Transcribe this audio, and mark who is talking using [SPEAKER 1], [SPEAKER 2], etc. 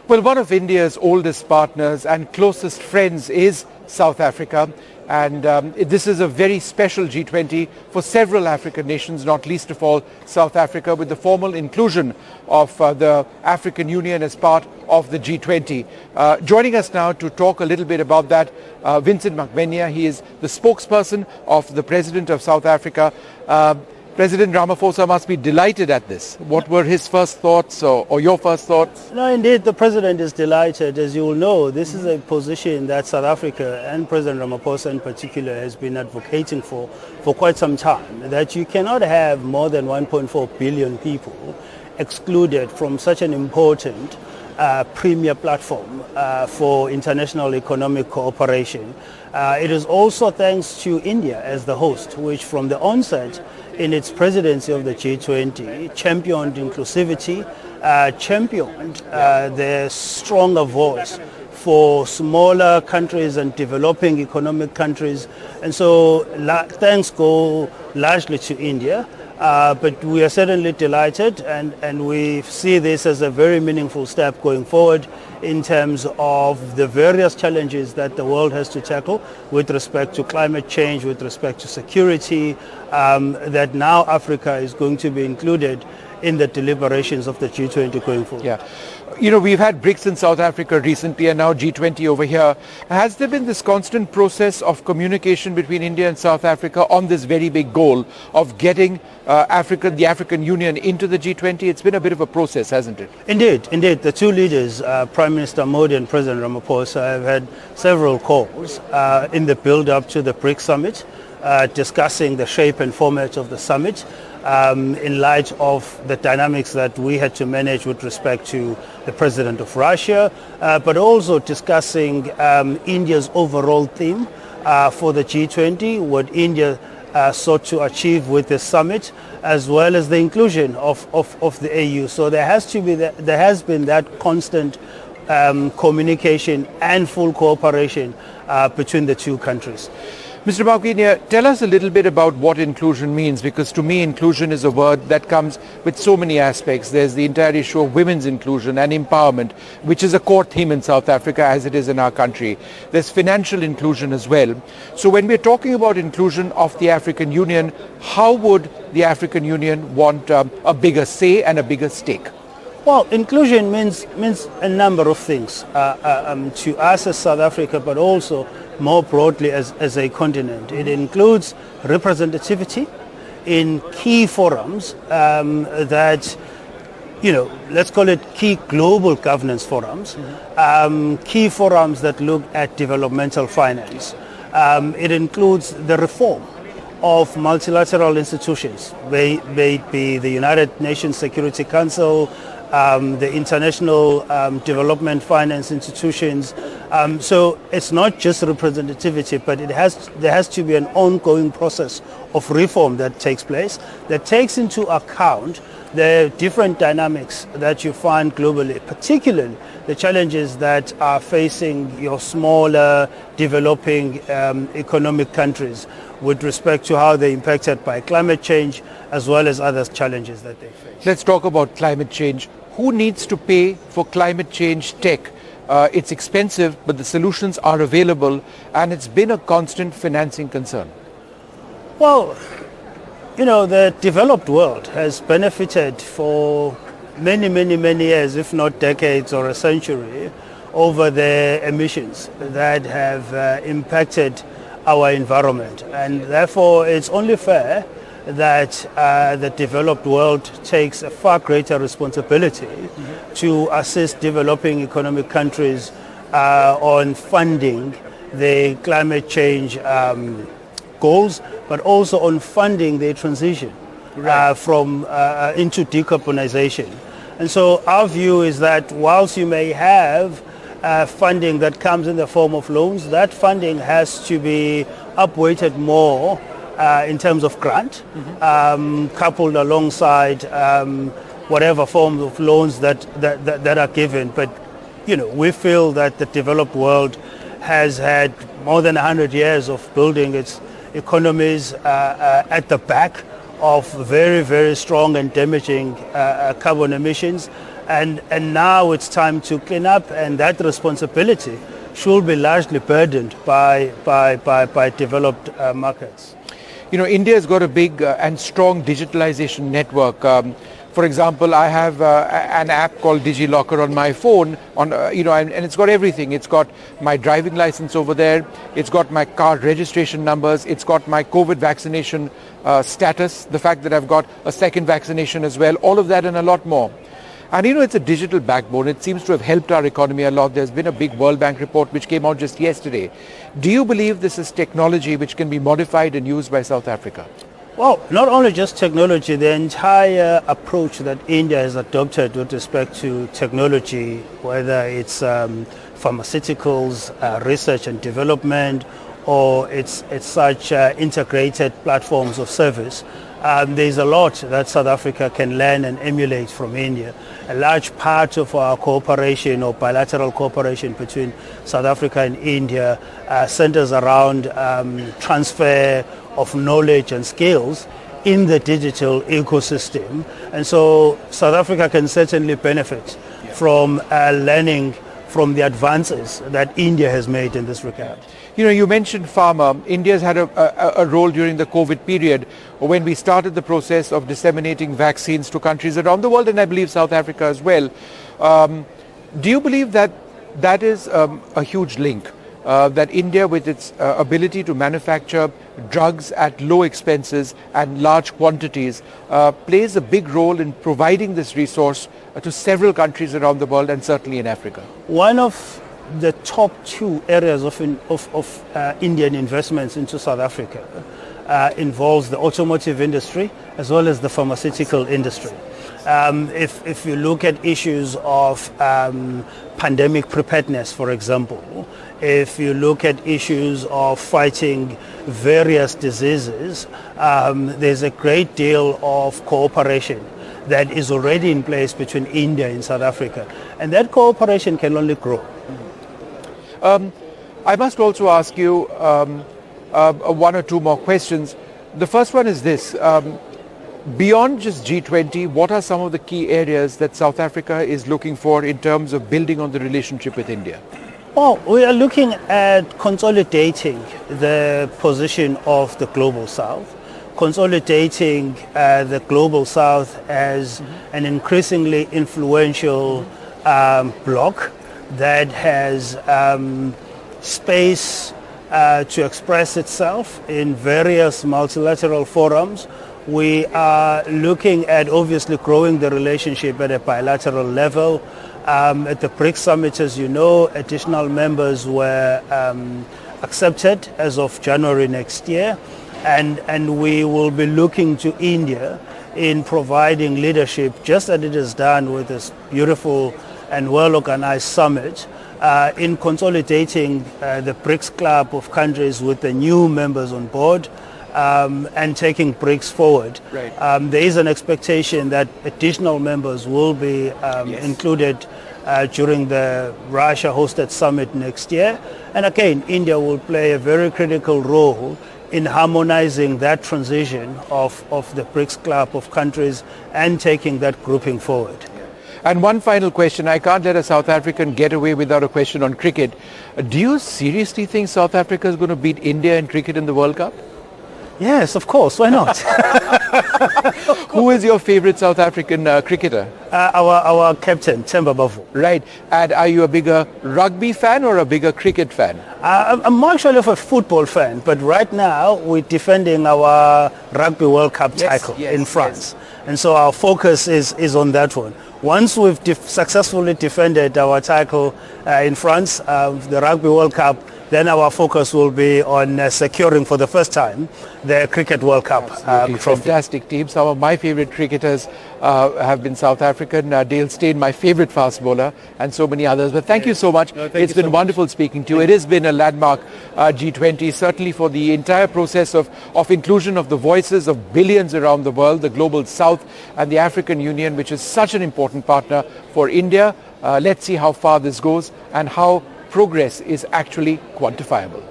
[SPEAKER 1] Well, one of India's oldest partners and closest friends is South Africa. And this is a very special G20 for several African nations, not least of all South Africa, with the formal inclusion of the African Union as part of the G20. Joining us now to talk a little bit about that, Vincent Magwenya. He is the spokesperson of the President of South Africa. President Ramaphosa must be delighted at this. What were his first thoughts or your first thoughts?
[SPEAKER 2] No, indeed, the President is delighted. As you will know, this is a position that South Africa and President Ramaphosa in particular has been advocating for quite some time, that you cannot have more than 1.4 billion people excluded from such an important premier platform for international economic cooperation. It is also thanks to India as the host, which from the onset in its presidency of the G20 championed inclusivity, championed the stronger voice for smaller countries and developing economic countries. And so thanks go largely to India. But we are certainly delighted and we see this as a very meaningful step going forward in terms of the various challenges that the world has to tackle with respect to climate change, with respect to security, that now Africa is going to be included in the deliberations of the G20 going forward.
[SPEAKER 1] Yeah. You know, we've had BRICS in South Africa recently and now G20 over here. Has there been this constant process of communication between India and South Africa on this very big goal of getting the African Union into the G20? It's been a bit of a process, hasn't it?
[SPEAKER 2] Indeed. The two leaders, Prime Minister Modi and President Ramaphosa, have had several calls in the build-up to the BRICS summit, discussing the shape and format of the summit in light of the dynamics that we had to manage with respect to the President of Russia, but also discussing India's overall theme for the G20, what India sought to achieve with the summit, as well as the inclusion of the AU. So there has been that constant communication and full cooperation between the two countries.
[SPEAKER 1] Mr. Magwenya, tell us a little bit about what inclusion means, because to me inclusion is a word that comes with so many aspects. There's the entire issue of women's inclusion and empowerment, which is a core theme in South Africa as it is in our country. There's financial inclusion as well. So when we're talking about inclusion of the African Union, how would the African Union want a bigger say and a bigger stake?
[SPEAKER 2] Well, inclusion means a number of things to us as South Africa, but also more broadly as a continent. It includes representativity in key forums that, let's call it key global governance forums, key forums that look at developmental finance. It includes the reform of multilateral institutions, may it be the United Nations Security Council, the international development finance institutions. So it's not just representativity, but there has to be an ongoing process of reform that takes place, that takes into account the different dynamics that you find globally, particularly the challenges that are facing your smaller developing economic countries with respect to how they're impacted by climate change as well as other challenges that they face.
[SPEAKER 1] Let's talk about climate change. Who needs to pay for climate change tech? It's expensive, but the solutions are available, and it's been a constant financing concern.
[SPEAKER 2] Well, the developed world has benefited for many years, if not decades or a century, over the emissions that have impacted our environment. And therefore, it's only fair that the developed world takes a far greater responsibility to assist developing economic countries on funding the climate change goals, but also on funding the transition into decarbonization. And so our view is that whilst you may have funding that comes in the form of loans, that funding has to be upweighted more in terms of grant, coupled alongside whatever form of loans that are given. But we feel that the developed world has had more than 100 years of building its economies at the back of very strong and damaging carbon emissions. And now it's time to clean up, and that responsibility should be largely burdened by developed markets.
[SPEAKER 1] You know, India has got a big and strong digitalization network. For example, I have an app called DigiLocker on my phone, and it's got everything. It's got my driving license over there. It's got my car registration numbers. It's got my COVID vaccination status, the fact that I've got a second vaccination as well, all of that and a lot more. And it's a digital backbone. It seems to have helped our economy a lot. There's been a big World Bank report which came out just yesterday. Do you believe this is technology which can be modified and used by South Africa?
[SPEAKER 2] Well, not only just technology, the entire approach that India has adopted with respect to technology, whether it's pharmaceuticals, research and development, or it's such integrated platforms of service, there's a lot that South Africa can learn and emulate from India. A large part of our cooperation or bilateral cooperation between South Africa and India centers around transfer of knowledge and skills in the digital ecosystem. And so South Africa can certainly benefit from learning from the advances that India has made in this regard.
[SPEAKER 1] You mentioned pharma. India's had a role during the COVID period when we started the process of disseminating vaccines to countries around the world, and I believe South Africa as well. Do you believe that that is a huge link? That India, with its ability to manufacture drugs at low expenses and large quantities, plays a big role in providing this resource to several countries around the world and certainly in Africa?
[SPEAKER 2] One of the top two areas of Indian investments into South Africa involves the automotive industry as well as the pharmaceutical industry. If you look at issues of pandemic preparedness, for example, if you look at issues of fighting various diseases, there's a great deal of cooperation that is already in place between India and South Africa. And that cooperation can only grow.
[SPEAKER 1] I must also ask you one or two more questions. The first one is this. Beyond just G20, what are some of the key areas that South Africa is looking for in terms of building on the relationship with India?
[SPEAKER 2] Well, we are looking at consolidating the position of the Global South, consolidating the Global South as an increasingly influential bloc that has space to express itself in various multilateral forums. We are looking at obviously growing the relationship at a bilateral level. At the BRICS summit, as you know, additional members were accepted as of January next year. And we will be looking to India in providing leadership, just as it has done with this beautiful and well-organized summit, in consolidating the BRICS club of countries with the new members on board, and taking BRICS forward.
[SPEAKER 1] Right.
[SPEAKER 2] There is an expectation that additional members will be included during the Russia-hosted summit next year. And again, India will play a very critical role in harmonizing that transition of the BRICS club of countries and taking that grouping forward.
[SPEAKER 1] And one final question. I can't let a South African get away without a question on cricket. Do you seriously think South Africa is going to beat India in cricket in the World Cup?
[SPEAKER 2] Yes, of course. Why not?
[SPEAKER 1] Who is your favorite South African cricketer?
[SPEAKER 2] Our captain, Themba Bavuma.
[SPEAKER 1] Right. And are you a bigger rugby fan or a bigger cricket fan?
[SPEAKER 2] I'm actually a football fan, but right now we're defending our Rugby World Cup title in France. And so our focus is on that one. Once we've successfully defended our title in France, the Rugby World Cup, then our focus will be on securing for the first time the Cricket World Cup trophy.
[SPEAKER 1] Fantastic team. Some of my favorite cricketers have been South African. Dale Steyn, my favorite fast bowler, and so many others. But thank you so much.
[SPEAKER 2] No,
[SPEAKER 1] it's been wonderful speaking to you. It has been a landmark G20, certainly for the entire process of inclusion of the voices of billions around the world, the Global South and the African Union, which is such an important partner for India. Let's see how far this goes and how progress is actually quantifiable.